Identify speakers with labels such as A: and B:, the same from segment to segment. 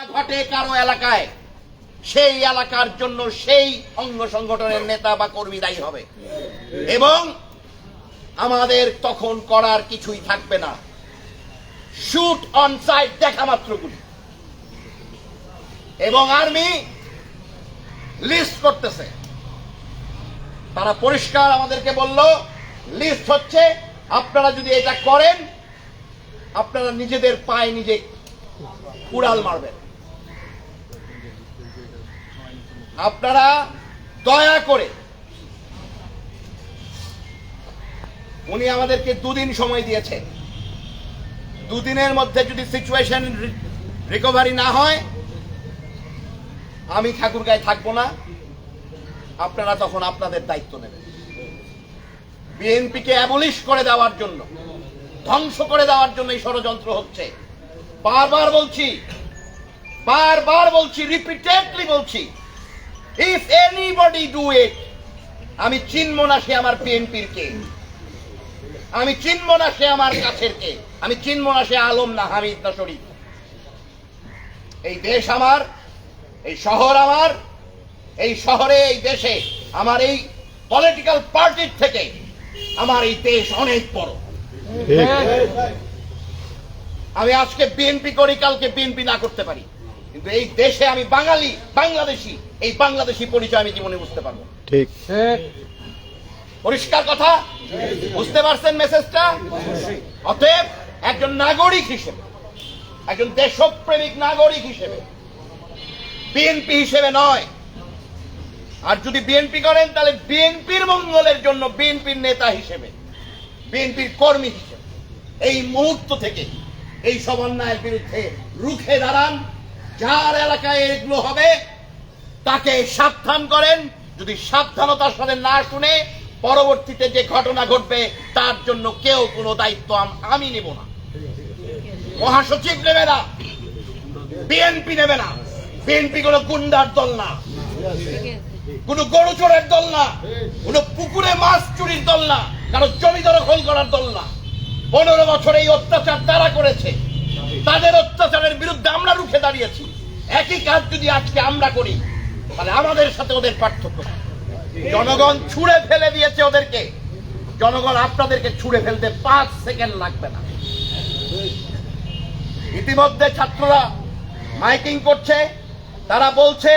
A: ঘটে কারো এলাকায়, সেই এলাকার জন্য সেই অঙ্গ সংগঠনের নেতা বা কর্মী দায়ী হবে এবং আমাদের তখন করার কিছুই থাকবে না। শুট অন সাইট দেখা মাত্র গুলি। এবং আর্মি লিস্ট করতেছে, তারা পরিষ্কার আমাদেরকে বলল লিস্ট হচ্ছে, আপনারা যদি এটা করেন আপনারা নিজেদের পায়ে নিজে কুড়াল মারবেন। আপনারা দয়া করে, উনি আমাদেরকে 2 দিন সময় দিয়েছে, 2 দিনের মধ্যে যদি সিচুয়েশন রিকভারি না হয় আমি ঠাকুরগাঁয়ে থাকবো না, আপনারা তখন আপনাদের দায়িত্ব নেবেন। বিএনপিকে অ্যাবলিশ করে দেওয়ার জন্য, ধ্বংস করে দেওয়ার জন্য এই ষড়যন্ত্র হচ্ছে। বারবার বলছি, রিপিটেডলি বলছি, ইফ এনিবডি ডু ইট, আমি চিনব না সে আমার বিএনপির কে, আমি চিনব না সে আমার কাছের কে, আমি চিনব না সে আলম না হামিদ না শরীফ। এই দেশ আমার, এই শহর আমার, এই শহরে এই দেশে আমার এই পলিটিক্যাল পার্টির থেকে আমার এই দেশ অনেক বড়। আমি আজকে বিএনপি করি, কালকে বিএনপি না করতে পারি, কিন্তু এই দেশে আমি বাঙালি, বাংলাদেশি, এই বাংলাদেশি পরিচয় আমি জীবনে বুঝতে পারবো। ঠিক, পরিষ্কার কথা। বুঝতে পারছেন মেসেজটা? অতএব একজন নাগরিক হিসেবে, একজন দেশপ্রেমিক নাগরিক হিসেবে, বিএনপি হিসেবে নয়, আর যদি বিএনপি করেন তাহলে বিএনপির মঙ্গলের জন্য, বিএনপির নেতা হিসেবে, বিএনপির কর্মী হিসেবে এই মুহূর্ত থেকে এই সব অন্যায়ের বিরুদ্ধে রুখে দাঁড়ান। যার এলাকায় এগুলো হবে তাকে সাবধান করেন। যদি সাবধানতার সাথে না শুনে পরবর্তীতে যে ঘটনা ঘটবে তার জন্য কেউ কোনো দায়িত্ব আমি নেব না, মহাসচিব নেবে না, বিএনপি নেবে না। বিএনপি কোনো গুন্ডার দল না, কোন গরু চোরের দল না, কোন পুকুরে মাছ চুরির দল না, কারো জমি দখল করার দল না। 15 বছর এই অত্যাচার তারা করেছে, তাদের অত্যাচারের বিরুদ্ধে আমরা রুখে দাঁড়িয়েছি। একই কাজ যদি আজকে আমরা করি তাহলে আমাদের সাথে ওদের পার্থক্য। জনগণ ছুঁড়ে ফেলে দিয়েছে ওদেরকে, জনগণ আপনাদেরকে ছুঁড়ে ফেলতে 5 সেকেন্ড লাগবে না। ইতিমধ্যে ছাত্ররা মাইকিং করছে, তারা বলছে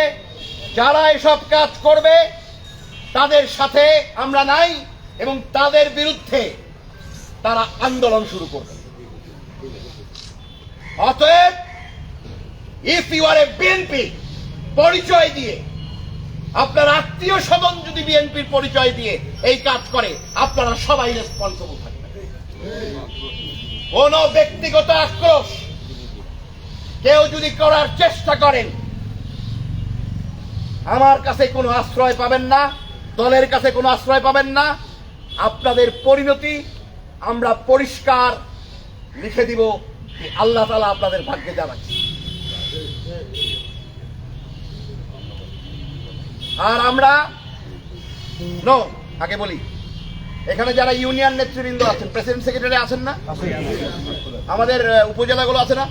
A: যারা এসব কাজ করবে তাদের সাথে আমরা নাই এবং তাদের বিরুদ্ধে তারা আন্দোলন শুরু করবে। অতএব if you are a BNP পরিচয় দিয়ে, আপনার আত্মীয় স্বজন যদি বিএনপির পরিচয় দিয়ে এই কাজ করে, আপনারা সবাই রেসপন্সিবল থাকবেন। কোন ব্যক্তিগত আক্রোশ কেউ যদি করার চেষ্টা করেন, আমার কাছে কোনো আশ্রয় পাবেন না, দলের কাছে কোনো আশ্রয় পাবেন না। আপনাদের পরিণতি আমরা পরিষ্কার লিখে দিব, আল্লাহ তাআলা আপনাদের ভাগ্যে জানাচ্ছি। আর আমরা আগে বলি, এখানে যারা ইউনিয়ন নেতৃবৃন্দ আছেন, প্রেসিডেন্ট সেক্রেটারি আছেন না, আমাদের উপজেলাগুলো আছে না,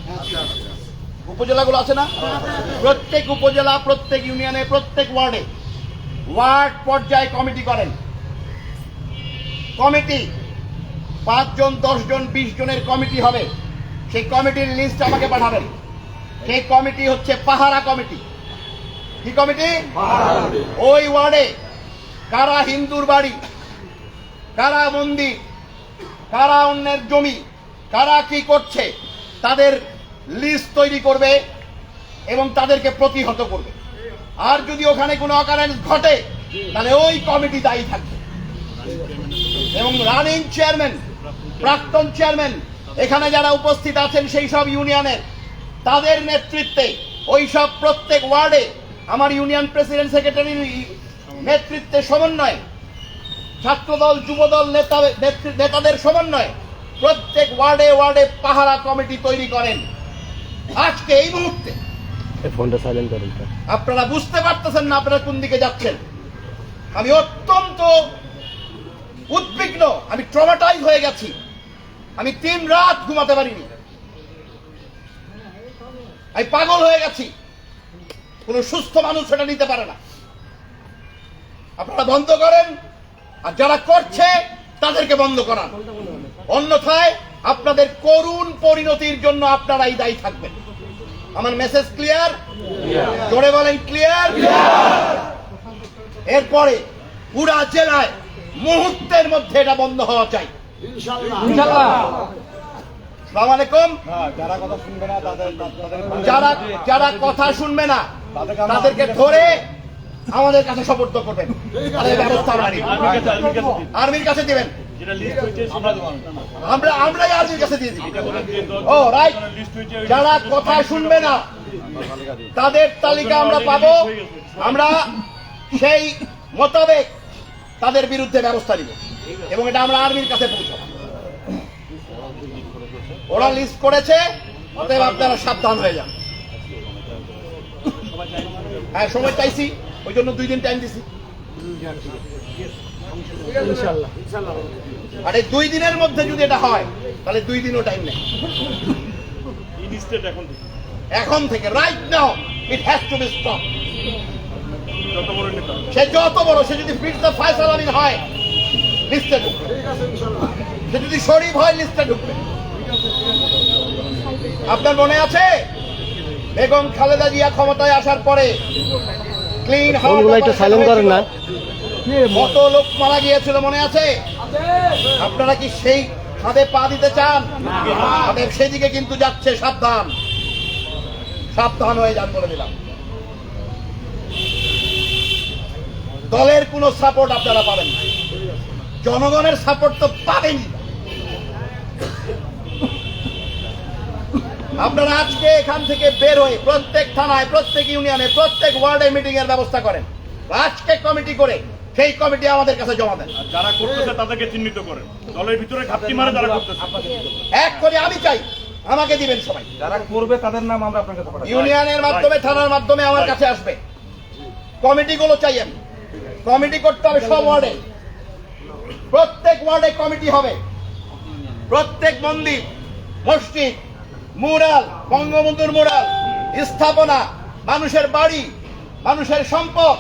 A: উপজেলাগুলো আছে না, প্রত্যেক উপজেলা, প্রত্যেক ইউনিয়নে, প্রত্যেক ওয়ার্ডে, ওয়ার্ড পর্যায়ে কমিটি করেন। কমিটি 5 জন, 10 জন, 20 জনের কমিটি হবে। সেই কমিটির লিস্ট আমাকে পাঠাবেন। সেই কমিটি হচ্ছে পাহারা কমিটি। কি কমিটি? ওই ওয়ার্ডে কারা হিন্দুর বাড়ি, কারা মন্দির, কারা অন্যের জমি, কারা কি করছে তাদের লিস্ট তৈরি করবে এবং তাদেরকে প্রতিহত করবে। আর যদি ওখানে কোনো অকারেন্স ঘটে তাহলে ওই কমিটি দায়ী থাকবে এবং রানিং চেয়ারম্যান, প্রাক্তন চেয়ারম্যান, এখানে যারা উপস্থিত আছেন সেই সব ইউনিয়নের, তাদের নেতৃত্বে ওই সব প্রত্যেক ওয়ার্ডে আমার ইউনিয়ন প্রেসিডেন্ট সেক্রেটারির নেতৃত্বে সমন্বয়, ছাত্রদল, যুবদল, নেতাদের সমন্বয় প্রত্যেক ওয়ার্ডে ওয়ার্ডে পাহারা কমিটি তৈরি করেন। আজকে এই মুহূর্তে ফোনটা সাইলেন্ট করেন। আপনারা বুঝতে পারতেছেন না আপনারা কোন দিকে যাচ্ছেন। আমি অত্যন্ত উদ্বিগ্ন, আমি ট্রমাটাইজ হয়ে গেছি। আমি 3 রাত ঘুমাতে পারিনি। আমি পাগল হয়ে গেছি, কোন সুস্থ মানুষ সেটা নিতে পারে না। আপনারা বন্ধ করেন, আর যারা করছে তাদেরকে বন্ধ করান, অন্যথায় আপনাদের করুণ পরিণতির জন্য আপনারাই দায়ী থাকবেন। আমার মেসেজ ক্লিয়ার? জোরে বলেন ক্লিয়ার। এরপরে পুরা জেলায় মুহূর্তের মধ্যে এটা বন্ধ হওয়া চাই ইনশাআল্লাহ। আসসালামু আলাইকুম। যারা কথা শুনবে না তাদেরকে ধরে আমাদের কাছে সোপর্দ করবেন, ব্যবস্থা আর্মির কাছে দিবেন, আমরাই আর্মির কাছে দিয়ে দিব। ও রাইট, যারা কথা শুনবে না তাদের তালিকা আমরা পাবো, আমরা সেই মোতাবেক তাদের বিরুদ্ধে ব্যবস্থা নিব এবং এটা আমরা আর্মির কাছে পৌঁছাবো। ওরা লিস্ট করেছে, অতএব আপনারা সাবধান হয়ে যান। হ্যাঁ, সময় চাইছি, ওই জন্য 2 দিন টাইম দিছি। আর এই 2 দিনের মধ্যে যদি এটা হয় তাহলে 2 দিনও টাইম নেই। এখন থেকে right now it has to be stop. সে যত বড়, সে যদি ফিরতে ফয়সাল আমিন হয় লিস্টে ঢুকবে, সে যদি শরীফ হয় লিস্টে ঢুকবে। আপনার মনে আছে বেগম খালেদা জিয়া ক্ষমতায় আসার পরে ক্লিন হাওয়া কত লোক মারা গিয়েছিল মনে আছে? আপনারা কি সেই খাদে পা দিতে চান? সেদিকে কিন্তু যাচ্ছে, সাবধান সাবধান হয়ে যান বলে দিলাম। দলের কোনো সাপোর্ট আপনারা পাবেন না, জনগণের সাপোর্ট তো পাবেনই। আপনারা আজকে এখান থেকে বের হয়ে প্রত্যেক থানায়, প্রত্যেক ইউনিয়নে, প্রত্যেক ওয়ার্ডে মিটিং এর ব্যবস্থা করেন। আজকে কমিটি করে সেই কমিটি আমাদের কাছে জমা দেন।
B: যারা করতেছে তাদেরকে চিহ্নিত করেন, দলের ভিতরে ঘাপটি মারে যারা করতেছে
A: এক করে আমি চাই আমাকে দিবেন সবাই।
C: যারা করবে তাদের নাম আমরা আপনাকে
A: ইউনিয়নের মাধ্যমে, থানার মাধ্যমে আমার কাছে আসবে। কমিটিগুলো চাই আমি। কমিটি করতে হবে সব ওয়ার্ডে, প্রত্যেক ওয়ার্ডে কমিটি হবে। প্রত্যেক মন্দির, মসজিদ, মুরাল, বঙ্গবন্ধুর মুরাল, স্থাপনা, মানুষের বাড়ি, মানুষের সম্পদ,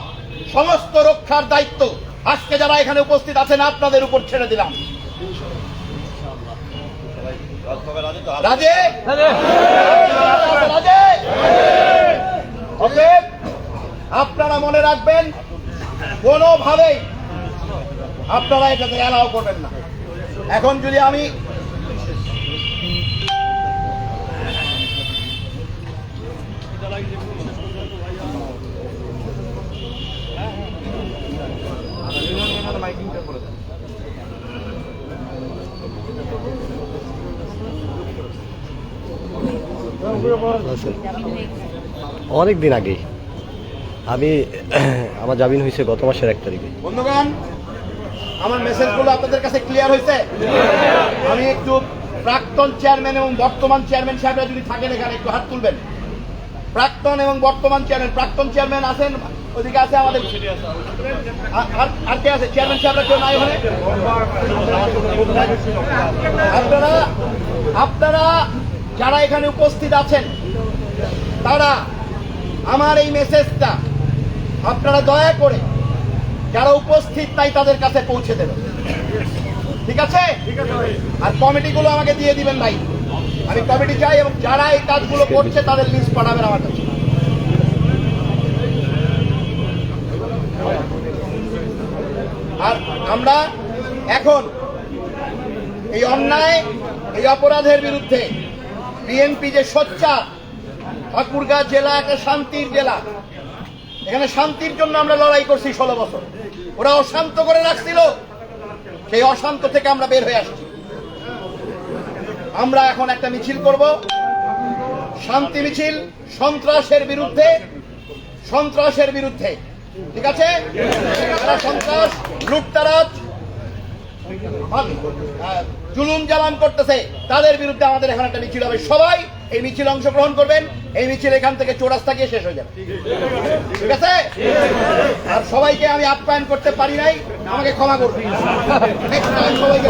A: সমস্ত রক্ষার দায়িত্ব আজকে যারা এখানে উপস্থিত আছেন আপনাদের উপর ছেড়ে দিলাম। রাজে রাজে ওকে, আপনারা মনে রাখবেন কোনোভাবেই আপনারা এটাতে অ্যালাউ করবেন না। এখন যদি আমি
D: অনেক দিন আগে আমার জামিন হয়েছে গত মাসের 1 তারিখে।
A: বন্ধুগণ, আমার মেসেজগুলো আপনাদের কাছে ক্লিয়ার হয়েছে? আমি একটু প্রাক্তন চেয়ারম্যান এবং বর্তমান চেয়ারম্যান সাহেবরা যদি থাকেন এখানে একটু হাত তুলবেন। প্রাক্তন এবং বর্তমান চেয়ারম্যান, প্রাক্তন চেয়ারম্যান আছেন ওদিকে, আছে আমাদের আর কে আছে? চেয়ারম্যান সাহেবরা কেউ নাই ওখানে? আপনারা যারা এখানে উপস্থিত আছেন তারা আমার এই মেসেজটা আপনারা দয়া করে যারা উপস্থিত নাই তাদের কাছে পৌঁছে দেবেন, ঠিক আছে? আর কমিটিগুলো আমাকে দিয়ে দিবেন ভাই, আমি কমিটি চাই এবং যারা এই কাজগুলো করছে তাদের লিস্ট পাঠাবেন আমার কাছে। আর আমরা এখন এই অন্যায়, এই অপরাধের বিরুদ্ধে বিএনপি যে সোচ্চার, ঠাকুরগাঁ জেলা একটা শান্তির জেলা, এখানে শান্তির জন্য আমরা লড়াই করছি 16 বছর। ওরা অশান্ত করে রাখছিল, সেই অশান্ত থেকে আমরা বের হয়ে আসছি। আমরা এখন একটা মিছিল করব, শান্তি মিছিল, সন্ত্রাসের বিরুদ্ধে, সন্ত্রাসের বিরুদ্ধে, ঠিক আছে? যারা সন্ত্রাস, লুটতারাজ, জুলুম জালাম করতেছে তাদের বিরুদ্ধে আমাদের এখানে একটা মিছিল হবে। সবাই এই মিছিলে অংশগ্রহণ করবেন। এই মিছিল এখান থেকে চৌরাস্তা গিয়ে শেষ হয়ে যাবে, ঠিক আছে? আর সবাইকে আমি আপ্যায়ন করতে পারি নাই, আমাকে ক্ষমা করবেন। সবাইকে